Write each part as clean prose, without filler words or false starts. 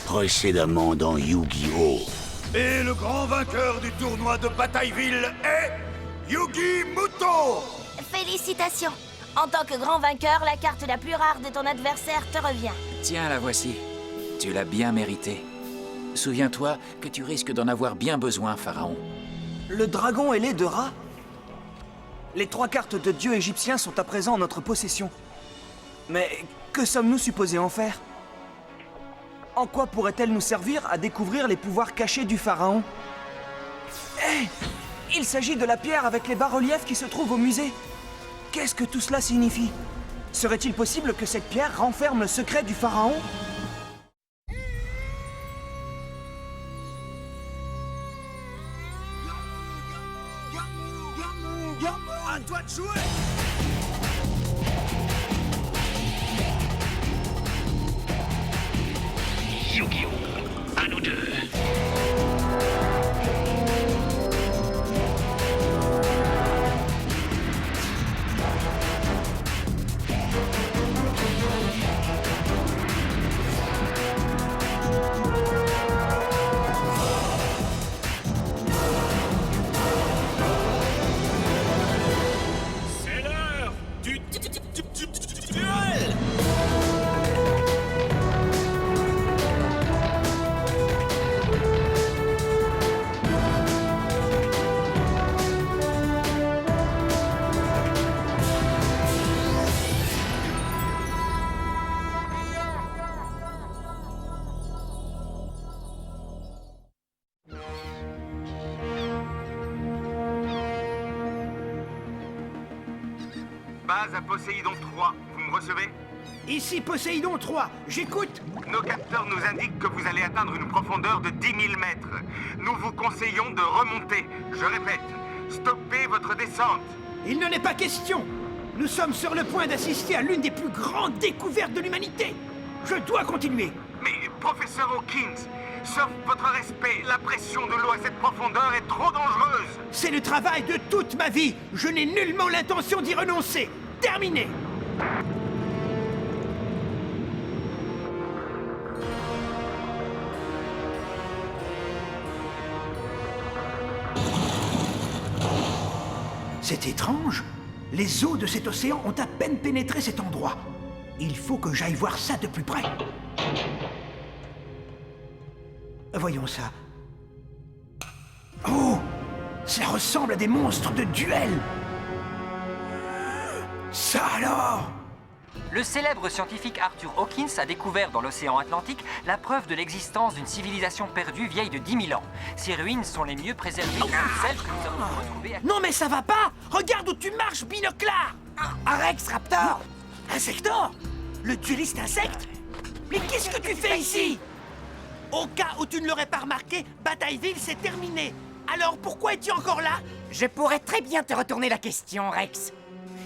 Précédemment dans Yu-Gi-Oh! Et le grand vainqueur du tournoi de Batailleville est... Yugi Muto! Félicitations! En tant que grand vainqueur, la carte la plus rare de ton adversaire te revient. Tiens, la voici. Tu l'as bien mérité. Souviens-toi que tu risques d'en avoir bien besoin, Pharaon. Le dragon ailé de Ra? Les 3 cartes de dieux égyptiens sont à présent en notre possession. Mais que sommes-nous supposés en faire? En quoi pourrait-elle nous servir à découvrir les pouvoirs cachés du pharaon? Hé! Il s'agit de la pierre avec les bas-reliefs qui se trouvent au musée. Qu'est-ce que tout cela signifie? Serait-il possible que cette pierre renferme le secret du pharaon? À toi de jouer! Yu-Gi-Oh! À nous deux. C'est l'heure du duel! Base à Poséidon 3, vous me recevez? Ici Poséidon 3, j'écoute. Nos capteurs nous indiquent que vous allez atteindre une profondeur de 10 000 mètres. Nous vous conseillons de remonter. Je répète, stoppez votre descente. Il n'en est pas question. Nous sommes sur le point d'assister à l'une des plus grandes découvertes de l'humanité. Je dois continuer. Mais, professeur Hawkins, sauf votre respect, la pression de l'eau à cette profondeur est trop dangereuse. C'est le travail de toute ma vie. Je n'ai nullement l'intention d'y renoncer. Terminé. C'est étrange. Les eaux de cet océan ont à peine pénétré cet endroit. Il faut que j'aille voir ça de plus près. Voyons ça. Oh! Ça ressemble à des monstres de duel! Ça alors! Le célèbre scientifique Arthur Hawkins a découvert dans l'océan Atlantique la preuve de l'existence d'une civilisation perdue vieille de 10 000 ans. Ces ruines sont les mieux préservées de celles que nous avons retrouvées. Non mais ça va pas! Regarde où tu marches, binoclard! Un Rex Raptor! Insector! Le dueliste insecte? Mais qu'est-ce que tu fais ici? Au cas où tu ne l'aurais pas remarqué, Batailleville c'est terminé. Alors pourquoi es-tu encore là? Je pourrais très bien te retourner la question, Rex.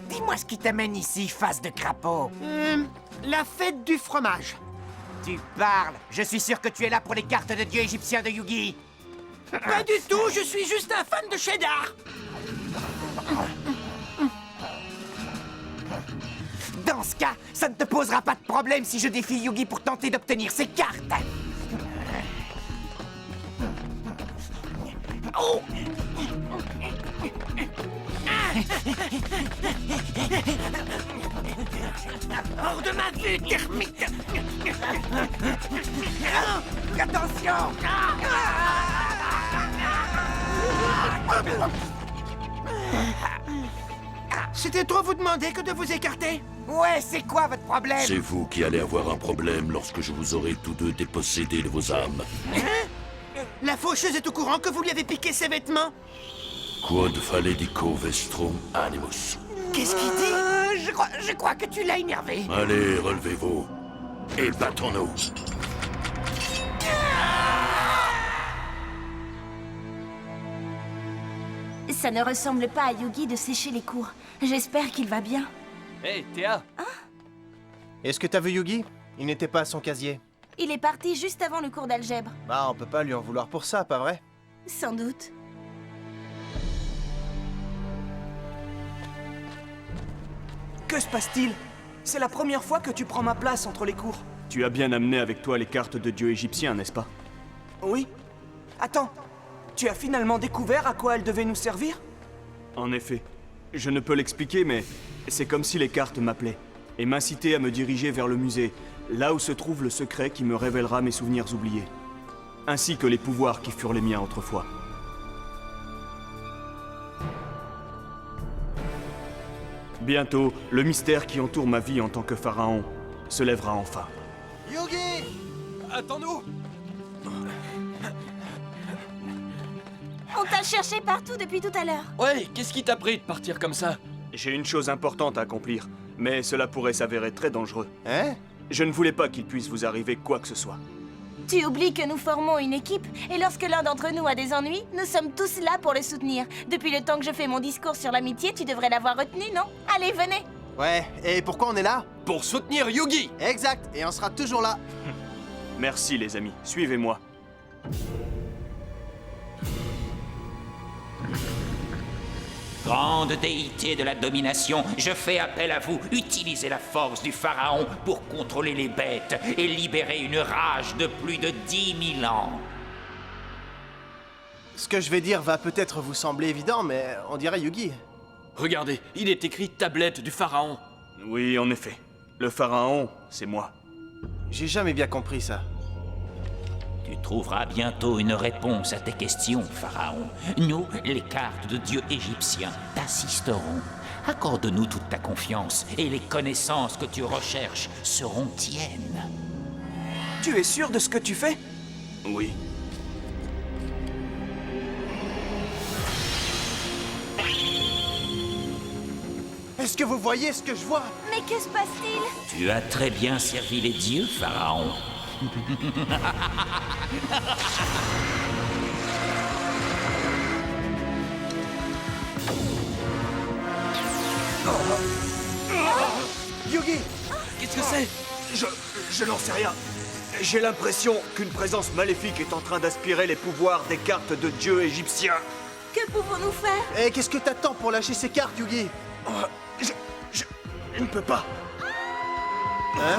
Dis-moi ce qui t'amène ici, face de crapaud. La fête du fromage. Tu parles. Je suis sûr que tu es là pour les cartes de dieu égyptien de Yugi. Pas du tout, je suis juste un fan de cheddar. Dans ce cas, ça ne te posera pas de problème si je défie Yugi pour tenter d'obtenir ses cartes. Oh! Hors de ma vue, termite! Attention! C'était trop vous demander que de vous écarter? Ouais, c'est quoi votre problème? C'est vous qui allez avoir un problème lorsque je vous aurai tous deux dépossédés de vos âmes. La faucheuse est au courant que vous lui avez piqué ses vêtements? Quod faledico vestrum animus. Qu'est-ce qu'il dit? Je crois que tu l'as énervé. Allez, relevez-vous. Et battons-nous. Ça ne ressemble pas à Yugi de sécher les cours. J'espère qu'il va bien. Hé, Théa! Est-ce que t'as vu Yugi? Il n'était pas à son casier. Il est parti juste avant le cours d'algèbre. Bah, on peut pas lui en vouloir pour ça, pas vrai? Sans doute. Que se passe-t-il? C'est la première fois que tu prends ma place entre les cours. Tu as bien amené avec toi les cartes de dieux égyptiens, n'est-ce pas? Oui. Attends, tu as finalement découvert à quoi elles devaient nous servir? En effet. Je ne peux l'expliquer, mais c'est comme si les cartes m'appelaient et m'incitaient à me diriger vers le musée, là où se trouve le secret qui me révélera mes souvenirs oubliés, ainsi que les pouvoirs qui furent les miens autrefois. Bientôt, le mystère qui entoure ma vie en tant que pharaon se lèvera enfin. Yugi! Attends-nous! On t'a cherché partout depuis tout à l'heure. Ouais, qu'est-ce qui t'a pris de partir comme ça? J'ai une chose importante à accomplir, mais cela pourrait s'avérer très dangereux. Hein? Je ne voulais pas qu'il puisse vous arriver quoi que ce soit. Tu oublies que nous formons une équipe, et lorsque l'un d'entre nous a des ennuis, nous sommes tous là pour le soutenir. Depuis le temps que je fais mon discours sur l'amitié, tu devrais l'avoir retenu, non? Allez, venez! Ouais, et pourquoi on est là? Pour soutenir Yugi! Exact, et on sera toujours là. Merci les amis, suivez-moi. Grande déité de la domination, je fais appel à vous. Utilisez la force du pharaon pour contrôler les bêtes et libérer une rage de plus de 10 000 ans. Ce que je vais dire va peut-être vous sembler évident, mais on dirait Yugi. Regardez, il est écrit tablette du pharaon. Oui, en effet. Le pharaon, c'est moi. J'ai jamais bien compris ça. Tu trouveras bientôt une réponse à tes questions, Pharaon. Nous, les cartes de dieux égyptiens, t'assisterons. Accorde-nous toute ta confiance, et les connaissances que tu recherches seront tiennes. Tu es sûr de ce que tu fais? Oui. Est-ce que vous voyez ce que je vois? Mais que se passe-t-il? Tu as très bien servi les dieux, Pharaon. Yugi! Qu'est-ce que c'est? Je n'en sais rien. J'ai l'impression qu'une présence maléfique est en train d'aspirer les pouvoirs des cartes de dieux égyptiens. Que pouvons-nous faire? Et qu'est-ce que t'attends pour lâcher ces cartes, Yugi? Je ne peux pas. Hein?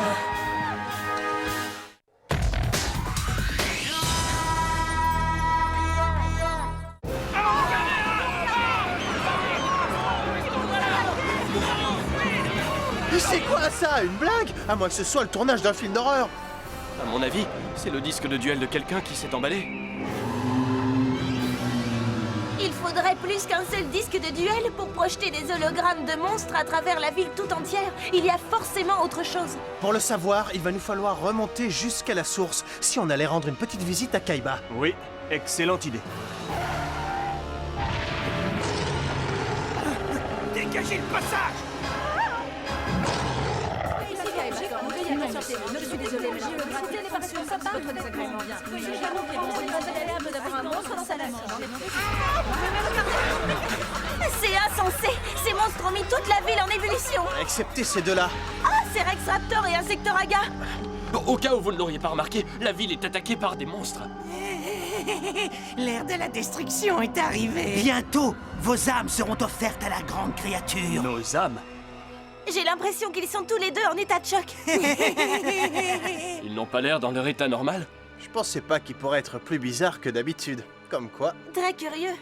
C'est quoi ça? Une blague? À moins que ce soit le tournage d'un film d'horreur. À mon avis, c'est le disque de duel de quelqu'un qui s'est emballé. Il faudrait plus qu'un seul disque de duel pour projeter des hologrammes de monstres à travers la ville tout entière. Il y a forcément autre chose. Pour le savoir, il va nous falloir remonter jusqu'à la source si on allait rendre une petite visite à Kaiba. Oui, excellente idée. Dégagez le passage! Je suis désolée, mais j'ai n'est pas responsable de votre désagrément. J'avoue qu'il est agréable d'avoir un monstre dans sa main. C'est insensé! Ces monstres ont mis toute la ville en ébullition! Excepté ces deux-là. Ah, c'est Rex Raptor et Insectoraga! Au cas où vous ne l'auriez pas remarqué, la ville est attaquée par des monstres. L'ère de la destruction est arrivée. Bientôt, vos âmes seront offertes à la grande créature. Nos âmes? J'ai l'impression qu'ils sont tous les deux en état de choc. Ils n'ont pas l'air dans leur état normal. Je pensais pas qu'il pourrait être plus bizarre que d'habitude. Comme quoi. Très curieux.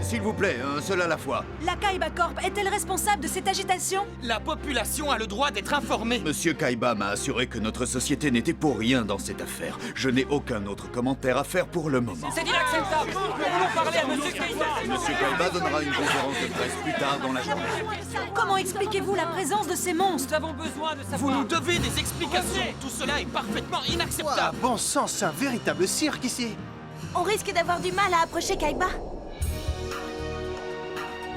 S'il vous plaît, un seul à la fois. La Kaiba Corp est-elle responsable de cette agitation? La population a le droit d'être informée. Monsieur Kaiba m'a assuré que notre société n'était pour rien dans cette affaire. Je n'ai aucun autre commentaire à faire pour le moment. C'est inacceptable. Nous voulons parler à Monsieur Kaiba. Monsieur Kaiba donnera une conférence de presse plus tard dans la journée. Comment expliquez-vous la présence de ces monstres? Nous avons besoin de savoir. Vous nous devez des explications. Tout cela est parfaitement inacceptable. Ouah, bon sang, c'est un véritable cirque ici. On risque d'avoir du mal à approcher Kaiba.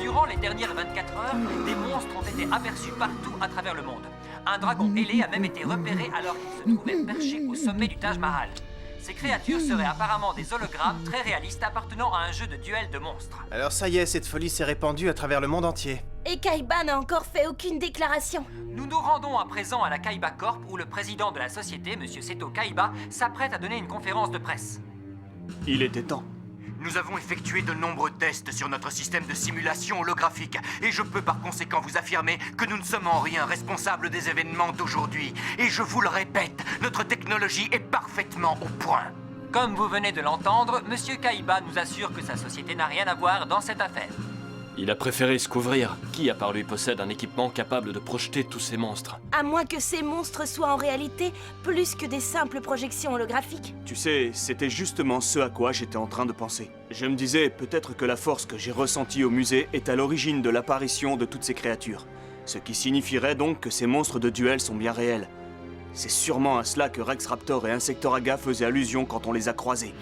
Durant les dernières 24 heures, des monstres ont été aperçus partout à travers le monde. Un dragon ailé a même été repéré alors qu'il se trouvait perché au sommet du Taj Mahal. Ces créatures seraient apparemment des hologrammes très réalistes appartenant à un jeu de duel de monstres. Alors ça y est, cette folie s'est répandue à travers le monde entier. Et Kaiba n'a encore fait aucune déclaration. Nous nous rendons à présent à la Kaiba Corp où le président de la société, M. Seto Kaiba, s'apprête à donner une conférence de presse. Il était temps. Nous avons effectué de nombreux tests sur notre système de simulation holographique et je peux par conséquent vous affirmer que nous ne sommes en rien responsables des événements d'aujourd'hui. Et je vous le répète, notre technologie est parfaitement au point. Comme vous venez de l'entendre, Monsieur Kaiba nous assure que sa société n'a rien à voir dans cette affaire. Il a préféré se couvrir. Qui à part lui possède un équipement capable de projeter tous ces monstres? À moins que ces monstres soient en réalité plus que des simples projections holographiques. Tu sais, c'était justement ce à quoi j'étais en train de penser. Je me disais, peut-être que la force que j'ai ressentie au musée est à l'origine de l'apparition de toutes ces créatures. Ce qui signifierait donc que ces monstres de duel sont bien réels. C'est sûrement à cela que Rex Raptor et Insectoraga faisaient allusion quand on les a croisés.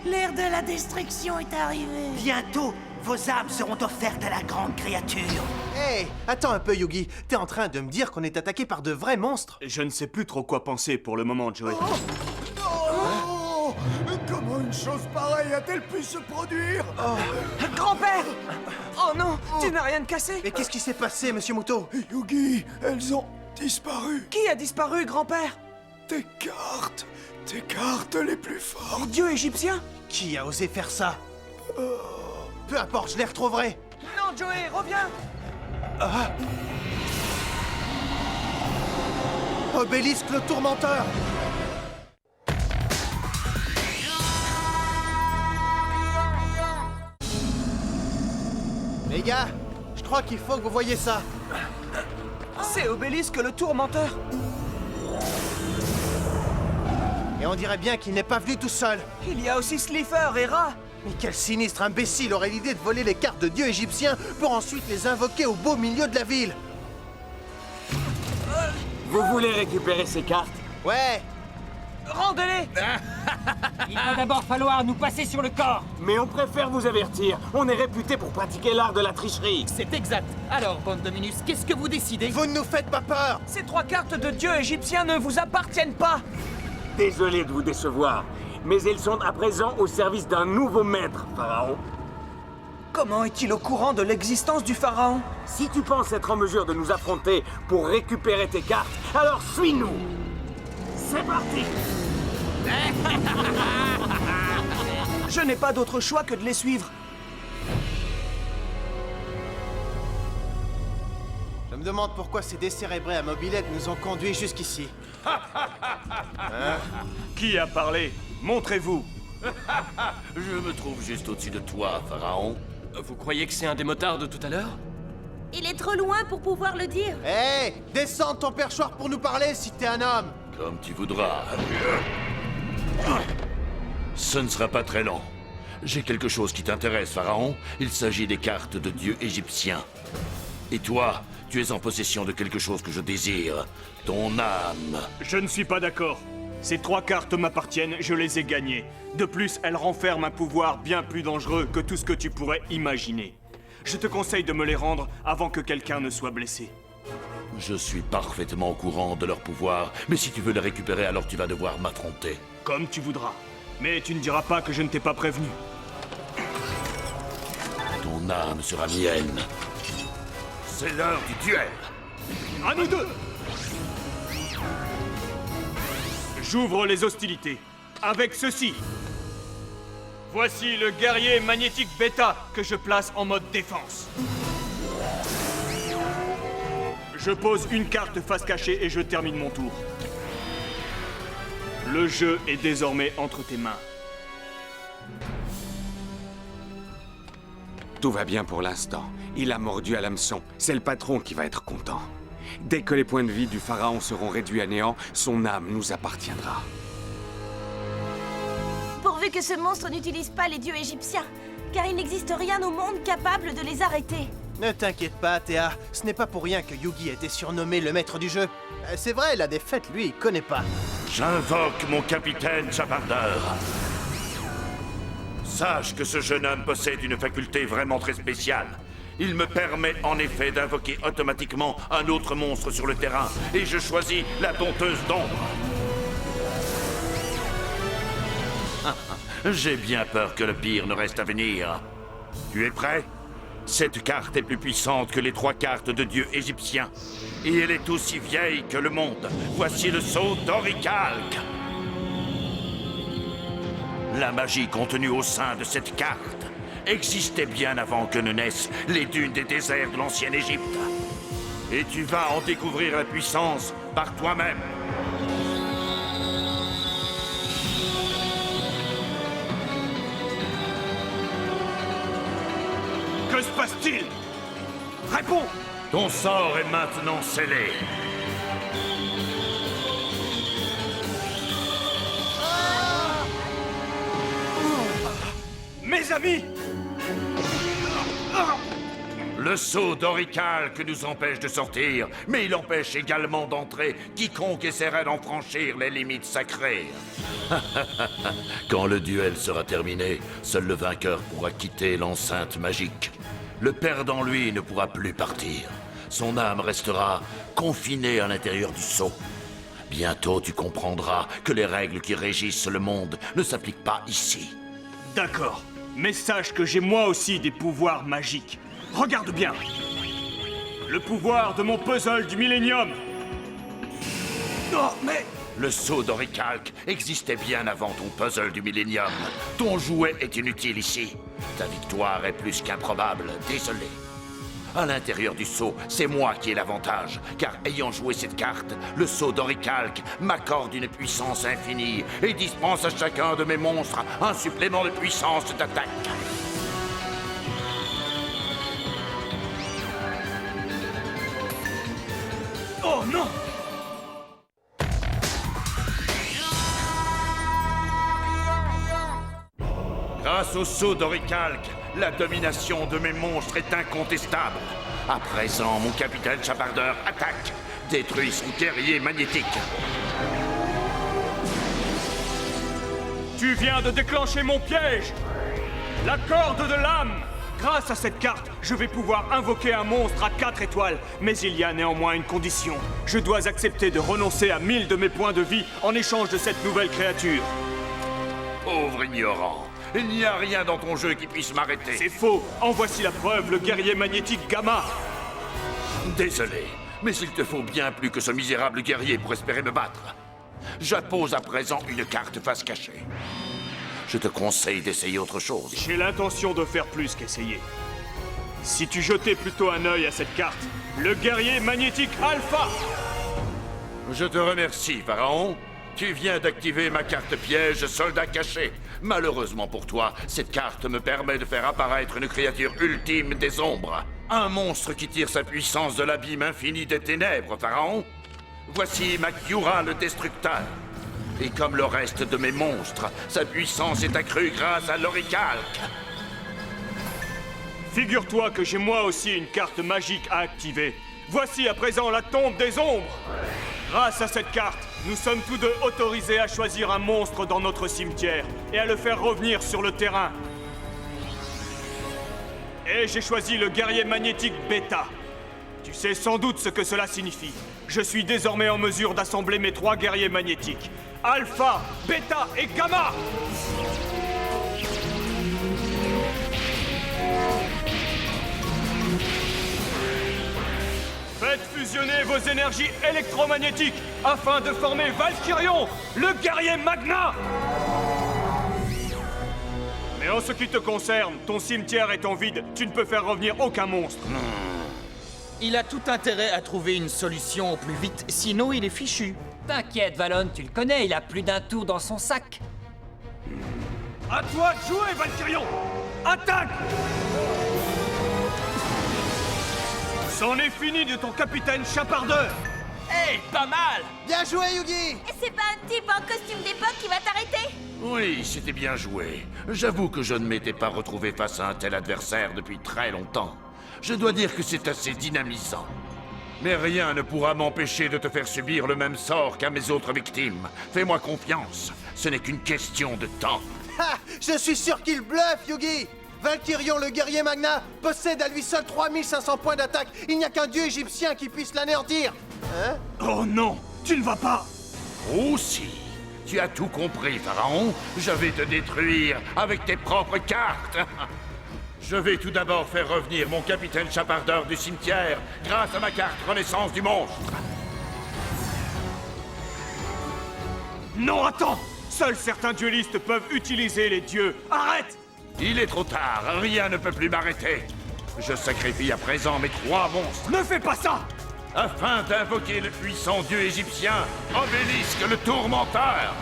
L'ère de la destruction est arrivée. Bientôt, vos âmes seront offertes à la grande créature. Hé, attends un peu, Yugi. T'es en train de me dire qu'on est attaqué par de vrais monstres? Je ne sais plus trop quoi penser pour le moment, Joey. Oh, comment une chose pareille a-t-elle pu se produire? Grand-père! Oh non, tu n'as rien de cassé? Mais qu'est-ce qui s'est passé, Monsieur Muto? Yugi, elles ont disparu. Qui a disparu, grand-père? Tes cartes les plus fortes. Les dieux égyptiens? Qui a osé faire ça? Peu importe, je les retrouverai. Non, Joey, reviens! Obélisque le tourmenteur! Les gars, je crois qu'il faut que vous voyez ça. C'est Obélisque le tourmenteur. Et on dirait bien qu'il n'est pas venu tout seul. Il y a aussi Slifer et Ra. Mais quel sinistre imbécile aurait l'idée de voler les cartes de dieux égyptiens pour ensuite les invoquer au beau milieu de la ville? Vous voulez récupérer ces cartes? Ouais. Rendez-les! Il va d'abord falloir nous passer sur le corps. Mais on préfère vous avertir. On est réputé pour pratiquer l'art de la tricherie. C'est exact. Alors, bande de Minus, qu'est-ce que vous décidez? Vous ne nous faites pas peur! Ces 3 cartes de dieux égyptiens ne vous appartiennent pas. Désolé de vous décevoir, mais elles sont à présent au service d'un nouveau maître, Pharaon. Comment est-il au courant de l'existence du pharaon? Si tu penses être en mesure de nous affronter pour récupérer tes cartes, alors suis-nous. C'est parti. Je n'ai pas d'autre choix que de les suivre. Je me demande pourquoi ces décérébrés à mobilette nous ont conduits jusqu'ici. Qui a parlé? Montrez-vous. Je me trouve juste au-dessus de toi, Pharaon. Vous croyez que c'est un des motards de tout à l'heure? Il est trop loin pour pouvoir le dire. Hé, descends de ton perchoir pour nous parler si t'es un homme. Comme tu voudras. Ce ne sera pas très long. J'ai quelque chose qui t'intéresse, Pharaon. Il s'agit des cartes de dieux égyptiens. Et toi, tu es en possession de quelque chose que je désire. Ton âme. Je ne suis pas d'accord. Ces 3 cartes m'appartiennent, je les ai gagnées. De plus, elles renferment un pouvoir bien plus dangereux que tout ce que tu pourrais imaginer. Je te conseille de me les rendre avant que quelqu'un ne soit blessé. Je suis parfaitement au courant de leur pouvoir, mais si tu veux les récupérer, alors tu vas devoir m'affronter. Comme tu voudras. Mais tu ne diras pas que je ne t'ai pas prévenu. Ton âme sera mienne. C'est l'heure du duel. À nous deux! J'ouvre les hostilités. Avec ceci. Voici le guerrier magnétique bêta que je place en mode défense. Je pose une carte face cachée et je termine mon tour. Le jeu est désormais entre tes mains. Tout va bien pour l'instant. Il a mordu à l'hameçon. C'est le patron qui va être content. Dès que les points de vie du pharaon seront réduits à néant, son âme nous appartiendra. Pourvu que ce monstre n'utilise pas les dieux égyptiens, car il n'existe rien au monde capable de les arrêter. Ne t'inquiète pas, Théa. Ce n'est pas pour rien que Yugi a été surnommé le maître du jeu. C'est vrai, la défaite, lui, il connaît pas. J'invoque mon capitaine Chapardeur. Sache que ce jeune homme possède une faculté vraiment très spéciale. Il me permet en effet d'invoquer automatiquement un autre monstre sur le terrain, et je choisis la dompteuse d'ombre. J'ai bien peur que le pire ne reste à venir. Tu es prêt? Cette carte est plus puissante que les 3 cartes de dieux égyptiens. Et elle est aussi vieille que le monde. Voici le sceau d'Orichalque. La magie contenue au sein de cette carte existait bien avant que ne naissent les dunes des déserts de l'ancienne Égypte. Et tu vas en découvrir la puissance par toi-même. Que se passe-t-il? Réponds! Ton sort est maintenant scellé. Mes amis! Le sceau d'Orichalque nous empêche de sortir, mais il empêche également d'entrer quiconque essaierait d'en franchir les limites sacrées. Quand le duel sera terminé, seul le vainqueur pourra quitter l'enceinte magique. Le perdant, lui, ne pourra plus partir. Son âme restera confinée à l'intérieur du sceau. Bientôt, tu comprendras que les règles qui régissent le monde ne s'appliquent pas ici. D'accord, mais sache que j'ai moi aussi des pouvoirs magiques. Regarde bien. Le pouvoir de mon puzzle du millénium. Non, mais... Le sceau d'Orichalque existait bien avant ton puzzle du millénium. Ton jouet est inutile ici. Ta victoire est plus qu'improbable, désolé. À l'intérieur du sceau, c'est moi qui ai l'avantage, car ayant joué cette carte, le sceau d'Orichalque m'accorde une puissance infinie et dispense à chacun de mes monstres un supplément de puissance d'attaque. Oh non! Grâce au sceau d'Orichalque, la domination de mes monstres est incontestable. À présent, mon capitaine chapardeur attaque, détruit son guerrier magnétique. Tu viens de déclencher mon piège! La corde de l'âme! Grâce à cette carte, je vais pouvoir invoquer un monstre à 4 étoiles. Mais il y a néanmoins une condition. Je dois accepter de renoncer à 1000 de mes points de vie en échange de cette nouvelle créature. Pauvre ignorant. Il n'y a rien dans ton jeu qui puisse m'arrêter. C'est faux. En voici la preuve, le guerrier magnétique Gamma. Désolé, mais il te faut bien plus que ce misérable guerrier pour espérer me battre. J'appose à présent une carte face cachée. Je te conseille d'essayer autre chose. J'ai l'intention de faire plus qu'essayer. Si tu jetais plutôt un œil à cette carte, le guerrier magnétique Alpha! Je te remercie, Pharaon. Tu viens d'activer ma carte piège soldat caché. Malheureusement pour toi, cette carte me permet de faire apparaître une créature ultime des ombres. Un monstre qui tire sa puissance de l'abîme infini des ténèbres, Pharaon. Voici Makiura le Destructeur. Et comme le reste de mes monstres, sa puissance est accrue grâce à l'Orichalque. Figure-toi que j'ai moi aussi une carte magique à activer. Voici à présent la tombe des ombres. Grâce à cette carte, nous sommes tous deux autorisés à choisir un monstre dans notre cimetière et à le faire revenir sur le terrain. Et j'ai choisi le guerrier magnétique Beta. Tu sais sans doute ce que cela signifie. Je suis désormais en mesure d'assembler mes 3 guerriers magnétiques. Alpha, Beta et Gamma! Faites fusionner vos énergies électromagnétiques afin de former Valkyrion, le guerrier Magna! Mais en ce qui te concerne, ton cimetière étant vide, tu ne peux faire revenir aucun monstre. Il a tout intérêt à trouver une solution au plus vite, sinon il est fichu. T'inquiète, Valon, tu le connais, il a plus d'un tour dans son sac. À toi de jouer, Valkyrion! Attaque! C'en est fini de ton capitaine chapardeur! Hey, pas mal! Bien joué, Yugi! Et c'est pas un type en costume d'époque qui va t'arrêter? Oui, c'était bien joué. J'avoue que je ne m'étais pas retrouvé face à un tel adversaire depuis très longtemps. Je dois dire que c'est assez dynamisant. Mais rien ne pourra m'empêcher de te faire subir le même sort qu'à mes autres victimes. Fais-moi confiance, ce n'est qu'une question de temps. Ha! Je suis sûr qu'il bluffe, Yugi! Valkyrion, le guerrier Magna, possède à lui seul 3500 points d'attaque. Il n'y a qu'un dieu égyptien qui puisse l'anéantir. Hein? Oh non! Tu ne vas pas! Oh si! Tu as tout compris, Pharaon. Je vais te détruire avec tes propres cartes. Je vais tout d'abord faire revenir mon capitaine chapardeur du cimetière grâce à ma carte Renaissance du monstre. Non, attends! Seuls certains duellistes peuvent utiliser les dieux. Arrête! Il est trop tard, rien ne peut plus m'arrêter. Je sacrifie à présent mes 3 monstres. Ne fais pas ça! Afin d'invoquer le puissant dieu égyptien, Obélisque le Tourmenteur.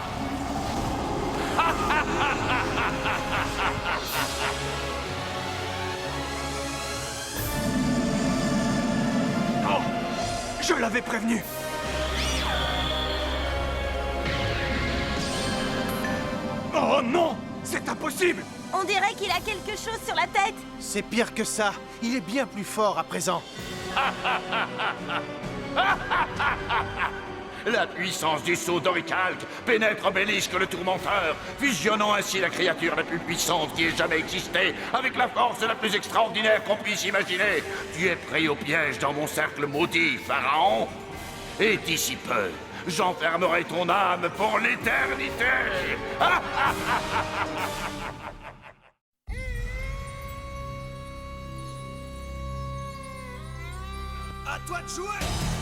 Oh! Je l'avais prévenu! Oh non! C'est impossible! On dirait qu'il a quelque chose sur la tête. C'est pire que ça. Il est bien plus fort à présent. La puissance du sceau d'Orichalque pénètre Obélisque le Tourmenteur, fusionnant ainsi la créature la plus puissante qui ait jamais existé avec la force la plus extraordinaire qu'on puisse imaginer. Tu es pris au piège dans mon cercle maudit, Pharaon. Et d'ici peu, j'enfermerai ton âme pour l'éternité. À toi de jouer!